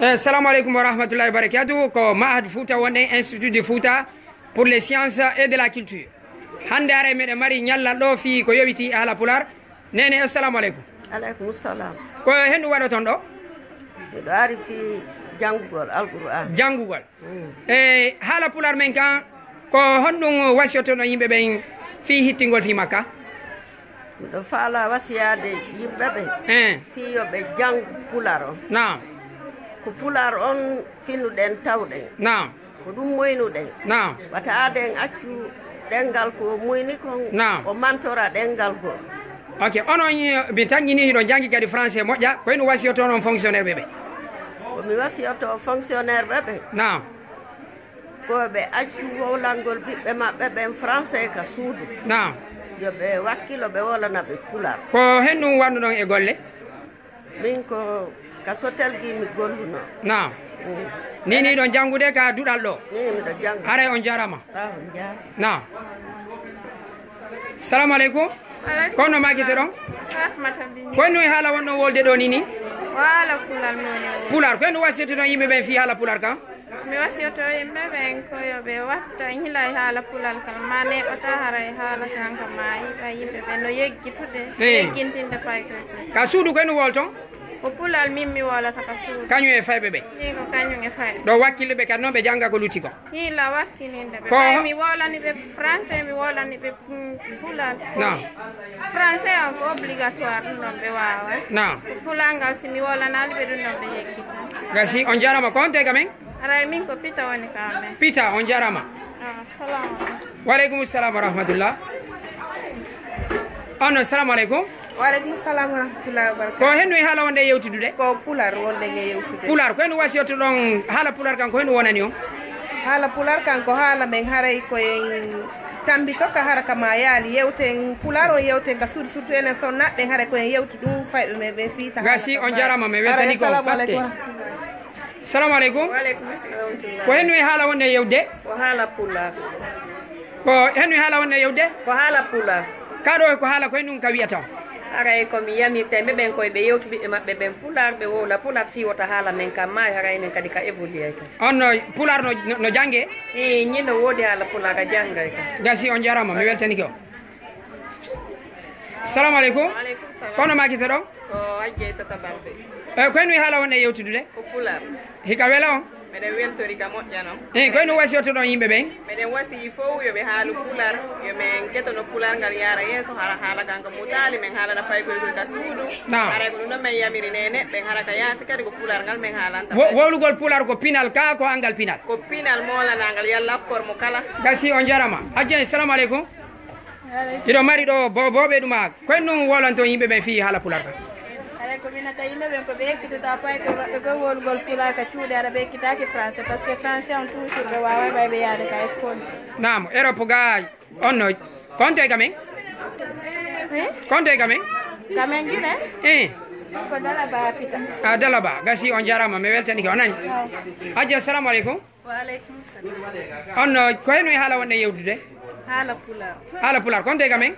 Assalamu alaikum wa rahmatullahi wa barakatuh. Ko Mahad Fouta wonde Institut de Fouta pour les sciences et de la culture. Hande are meɗen mari ñallal ɗo fi ko yowiti haala pular. Nene assalamu alaikum. Aleykum salam. Ko hendu waɗa ton ɗo? Miɗo ari fi janngugol alqur'an. Janngugol. Haala pular men kan ko honɗum wasiyotono yimɓe ɓen fi hittingol fi Makka? Miɗo faala wasiyade yimɓe ɓe fi yoɓe jang pular on. Naam. Ko pular on finuɗen tawɗen. Naam. Ko ɗum moynuɗen. Naam. Wata aden accu ɗengal ko moyni kon. Naam. O mantora ɗengal ko. Ok, onon mi tangini hiɗo jangi kadi français moƴƴa ko hendu wasiyoto noon fonctionnaire ɓe ɓe? Komi wasiyoto fonctionnaire ɓe ɓe. Naam. Ko ɓe accu wowlangol ɓiɓɓe maɓɓe ɓen français ka suudu. Naam. Yoɓe wakkilo ɓe wolana ɓe pular. Ko hendu wandu ɗon e golle? Min ko ka sotelgi mi golluno. Naam. Nini ɗon jangude ka duɗal ɗo? Ni miɗo janga. Haray on jarama. On jarama. Naam. Salamu aleykum. Kono makite ɗon? Rahmata bini. Ko hendu e haala wonɗon wolde ɗo nini? Wala pular moni. Pular, ko hendu wasiyete ɗon yimɓe ɓen fi haala pular kam? Mi wasiyoto yimɓe ɓen ko yoɓe watta hila e haala pulal kal ma neɓata hara e haala kanka ma yiɓa yimɓe ɓen no yeggitude yeggintinde paykoy ka suudu ko hendu wol ton? ko pulal min mi wolata ka suudu kañum e fayɓe ɓe? ni ko kañum e fay ɗo wakkille ɓe kadi noon ɓe jangga ko lutti ko? hila wakkilinde ɓe ɓay mi wolani ɓe français mi wolani ɓe pulal français o ko obligatoire ɗum ɗon ɓe wawa non pulal ngal si mi wolanali ɓe ɗum ɗon ɓe yeggita gasi on jarama ko on tega men? aray min ko pita woni ka men. Pita on jarama. Assalamu alaikum. Wa alaikum assalam wa rahmatullah. On assalamu alaikum. Wa alaikum assalam wa rahmatullahi wa barakatuh. Ko hendu e haala wonde yewtudude? Ko pular wonde nge yewtude. Pular ko hendu wasiyoto ɗon haala pular kan ko hendu wonani on? Haala pular kan ko haala men haray koyen tambi tokka hara kama yaali yewten pular o yewten ka suudi surtout enen son naɗɗen haray koyen yewtu ɗum fayɓe men ɓe fiita. Gasi on jarama me weltani ko. Assalamu alaikum. Wa alaikum assalam. Ko hendu e haala wonde yewde? Ko haala pular. Ko hendu e haala wonde yewde? Ko haala pular. Kaɗo ko haala ko hendu ka wiyata? Haray komi yamirte ɓe ɓen koye ɓe yewtu ɓiɓɓe maɓɓe ɓen pular ɓe wowla pular fiwota haala men kam ma haray enen kadi ka évolué ka. On pular no jange? ñinno woodi haala pular ka janggay ka. Gasi on jarama mi weltani ko. Assalamu alaikum. Kono makite ɗon? Ko Hajje Sata Balde. Ko hendu e haala wonde yewtudude? Ko pular. Hika wela on? Meɗen weltori ka moƴƴanom. Ko hendu wasiyoto ɗon yimɓe ɓen? Meɗen wasi fof yoɓe haalu pular yomin ketono pular ngal yara yeeso hara haala kanko mutali men haalana paykoy koy ka suudu haray ko ɗum ɗon min yamiri nene ɓen hara ka yaasi kadi ko pular ngal min haalanta wowlugol pular ko pinal ka ko angal pinal? Ko pinal molanagal yalla akkor mo kala. Gasi on jarama. Hajjani assalamu aleykum. Iɗo mari ɗo boɓe ɗuma ko hendu wolanto yimɓe ɓen fi haala pular ka? Aray ko minata yimɓe ɓen ko ɓe ekkitata pay ko maɓɓe ko wolgol pular ka cuuɗe aɗa ɓe ekkitaki français par ce que français on toujours ɓe wawa ɓay ɓe yaade ka école. Nam Europe ga on no konte gamen? Konte gamen? Gamen gine? Ko Dalaba pita. A Dalaba gasi on jarama mi weltani ko on nani. Hajji assalamu aleykum. Wa aleykum salam. On ko hendu e haala wonde yewdude? Haala pular. Haala pular konte gamen?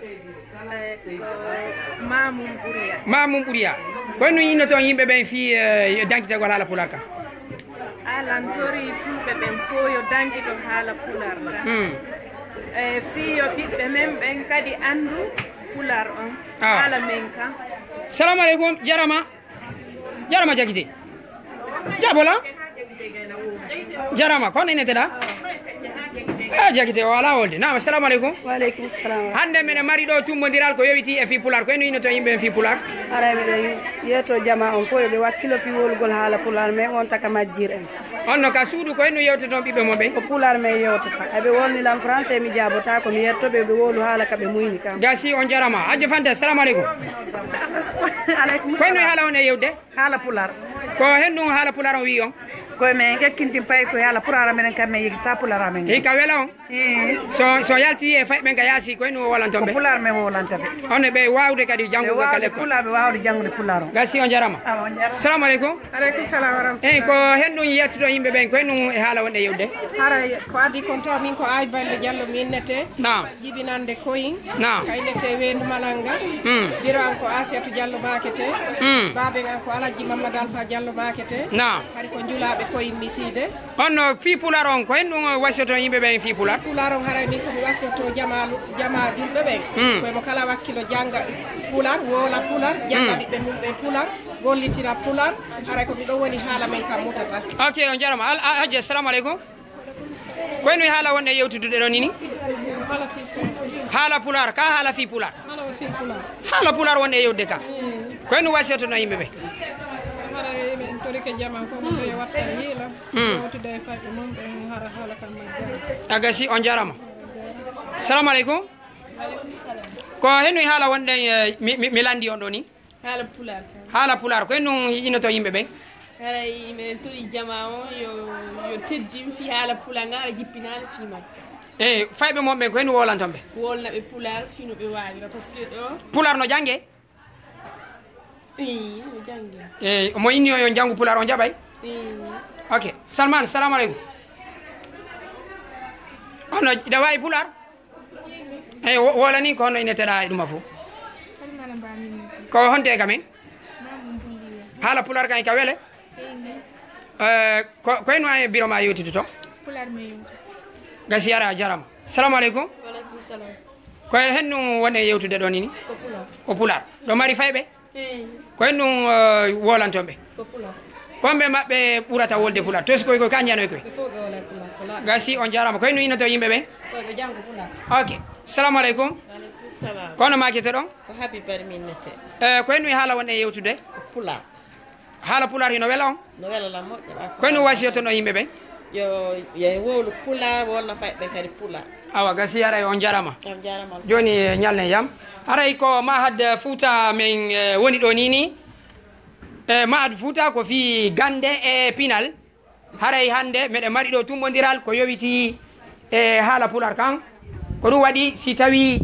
Mamum Ɓuriya. Mamum Ɓuriya. Ko hendu yinnoto yimɓe ɓen fi dankitagol haala pular ka? Alantori fulɓe ɓen fo yo dankito haala pular ka. Fiyo ɓiɓɓe men ɓen kadi andu pular on haala men ka. Salamu aleykum jarama. Jarama jakite. Jabola. Jarama kono ineteɗa? Jakite o ala wolde. Nam assalamu aleykum. Wa aleykum salam. Hande mene mari ɗo tummodiral ko yowiti e fi pular ko hendu yinnoto yimɓe fi pular? Aray miɗen yeeto jama on fof yoɓe wakkilo fi wolgol haala pular mais on taka majjir en. On no ka suudu ko hendu yewteton ɓiɓɓe moɓe? Ko pular men yewtata eɓe wolnilam français mi jabota ko mi yettoɓe ɓe wolu haala kaɓe muyni kam. Gasi on jarama. Hajji Fante assalamu aleykum. Aleykum ko hendu e haala wonde yewde? haala pular. Ko hendu haala pular on wi on? Koye men kekkintin pay koye haala pular amen kam men yeggita pular amen. Hika wela on? so yalti e fay ben ka yasi ko no walantombe pular me wolanta be on be wawde kadi jangu ka lekko pular be wawde jangude pular on gasi on jarama assalamu alaikum aleykum salam wa rahmatullahi ko hendum yettudo yimbe ben ko no e haala wonde yewde hara ko addi konto min ko ay balde jallo min nete naam jibinande koyin naam kay nete wendu malanga biro an ko asiatu jallo makete babe an ko alaji mamadou alfa jallo makete naam hari ko njulabe koyin miside on fi pular on ko hendum wasoto yimbe ben fi pular pularon haray min komi wasoto jama julɓe ɓen koyemo kala wakkilo jangga pular wola pular jangga ɓiɓɓe mum ɓe pular gollitira pular haray ko ɗiɗo woni haala men kam mutata ok on jarama hajji assalamu aleykum koyno haala wonde yewtudude ɗo nini haala pular ka haala fi pular haala pular wonde yewde ka koyno wasotono yimɓe ɓe en torike jama ko mo ɓe watta hiila wawtude e fayɓe mum ɓe hara haala kam a gasi on jarama salamu aleykum ko hennoy haala wonɗen mi landi on ɗo ni haala pular ko henno inoto yimɓe ɓen haray minen tori jama o yo teddim fi haala pular ngara jippinali fi makka eyi fayɓe moon ɓen ko henno wolanton ɓe wolnaɓe pular fino ɓe wawira par ce que ɗo pular no jangge no jangge eyi mo inni o yo janggu pular o jaɓay ok Salman salamu aleykum ono ida wawi pular eyi wolani ko honno ineteɗa e ɗuma fof ko honte kamen haala pular kan ka weele koyno e biro ma yewtide to gasi yara jarama salamu aleykum koye hennum wone yewtude ɗo nini ko pular ɗo mari fayɓe ko hennum wolanton ɓe komɓe maɓɓe ɓurata wolde pular to sikoy koy ka janoy koy gasi on jarama koye no inoto yimɓe ɓen ok salamu aleykum kono makete ɗon ko habibari min nete koye no haala wonɗe yewtude pular haala pular hino wela on no welala moƴƴa koye no wasiyotono yimɓe ɓen yo wowlu pular wolno fayɓe kadi pular awa gasi haray on jarama on jarama joni ñalne yam haray ko mahad fouta men woni ɗo nini mahad fouta ko fi gande e pinal haray hande meɗe mari ɗo tumbodiral ko yowiti e haala pular kan ko ɗum waɗi si tawi